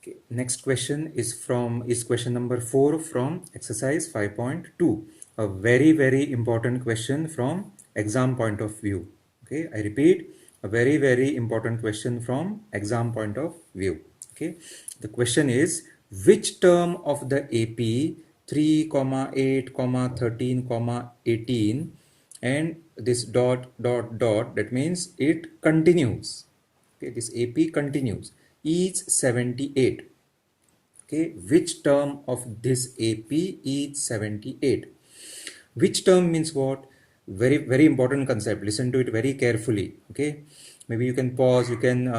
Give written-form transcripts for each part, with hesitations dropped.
Okay, next question is question number 4 from exercise 5.2. A very important question from exam point of view. Okay, I repeat, a very important question from exam point of view. Okay, the question is, which term of the AP 3, 8, 13, 18 and this dot, that means it continues. Okay, this AP continues, is 78. Okay, which term of this AP is 78? Which term means what? Very important concept. Listen to it very carefully. Okay, maybe you can pause, you can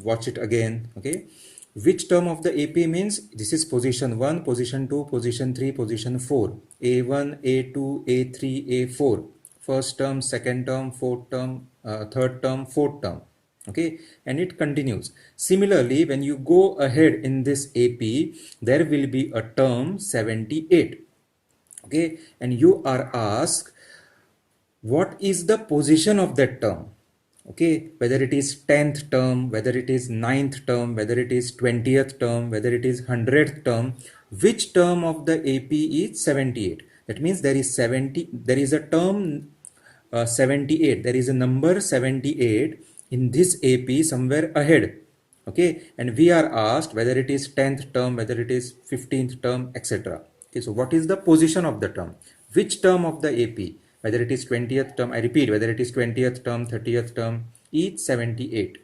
watch it again. Okay, which term of the AP means this is position 1, position 2, position 3, position 4, A1, A2, A3, A4, first term, second term, fourth term, third term, fourth term. Okay, and it continues. Similarly, when you go ahead in this AP, there will be a term 78. Okay, and you are asked what is the position of that term. Okay, whether it is 10th term, whether it is 9th term, whether it is 20th term, whether it is 100th term, which term of the AP is 78. That means there is a term 78, there is a number 78 in this AP somewhere ahead. Okay, and we are asked whether it is 10th term, whether it is 15th term, etc. Okay, so what is the position of the term? Which term of the AP, whether it is 20th term, I repeat, whether it is 20th term, 30th term, is 78.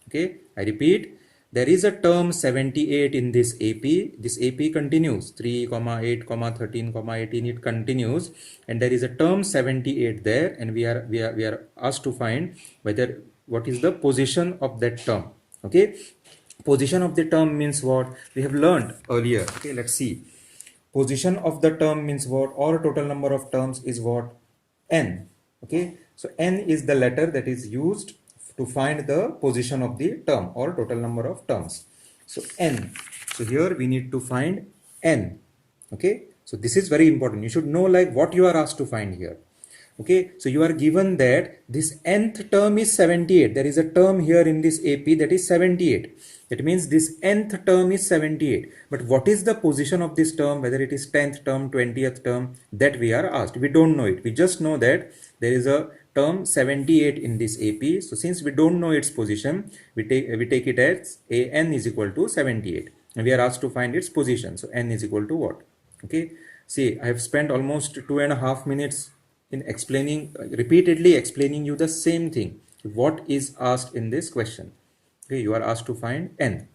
Okay, I repeat, there is a term 78 in this AP. This AP continues 3, 8, 13, 18. It continues, and there is a term 78 there, and we are asked to find whether what is the position of that term. Okay, position of the term means what we have learned earlier. Okay, let's see. Position of the term means what? Or total number of terms is what? N. Okay, so N is the letter that is used to find the position of the term or total number of terms. So N. So here we need to find N. Okay, so this is very important. You should know like what you are asked to find here. Okay, so you are given that this nth term is 78. There is a term here in this AP that is 78. That means this nth term is 78. But what is the position of this term, whether it is 10th term, 20th term, that we are asked. We don't know it. We just know that there is a term 78 in this AP. So since we don't know its position, we take it as an is equal to 78. And we are asked to find its position. So n is equal to what? Okay, see, I have spent almost 2.5 minutes in repeatedly explaining you the same thing, what is asked in this question. Okay, you are asked to find n.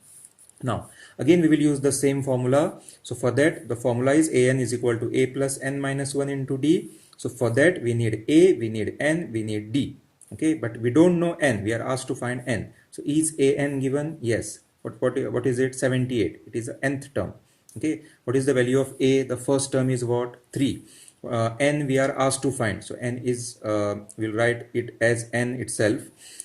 Now again we will use the same formula. So for that, the formula is an is equal to a plus n minus 1 into d. So for that we need a, we need n, we need d. Okay, but we don't know n. We are asked to find n. So is an given? Yes. What is it? 78. It is the nth term. Okay, what is the value of a? The first term is what? 3. N we are asked to find. So n is, we'll write it as n itself.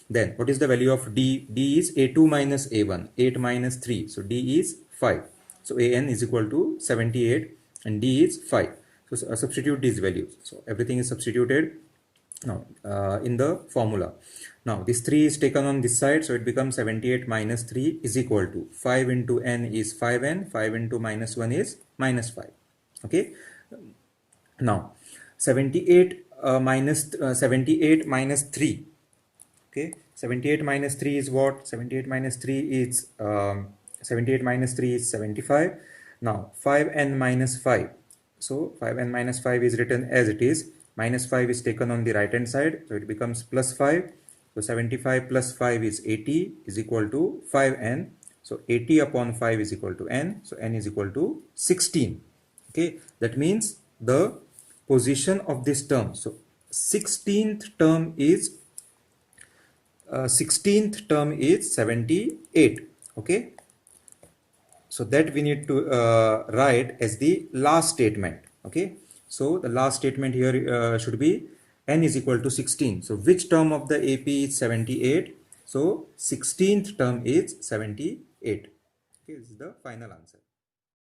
Then what is the value of d? D is a2 minus a1, 8 minus 3. So d is 5. So an is equal to 78 and d is 5. So substitute these values. So everything is substituted now in the formula. Now this 3 is taken on this side, so it becomes 78 minus 3 is equal to 5 into n is 5n, 5 into minus 1 is minus 5. Okay, now 78 78 minus 3. Okay, 78 minus 3 is what? 78 minus 3 is 78 minus 3 is 75. Now 5n minus 5. So 5n minus 5 is written as it is. Minus 5 is taken on the right hand side, so it becomes plus 5. So 75 plus 5 is 80 is equal to 5n. So 80 upon 5 is equal to n. So n is equal to 16. Okay, that means the position of this term. So 16th term is 78. Okay, so that we need to write as the last statement. Okay, so the last statement here should be n is equal to 16. So which term of the AP is 78? So 16th term is 78. Okay, this is the final answer.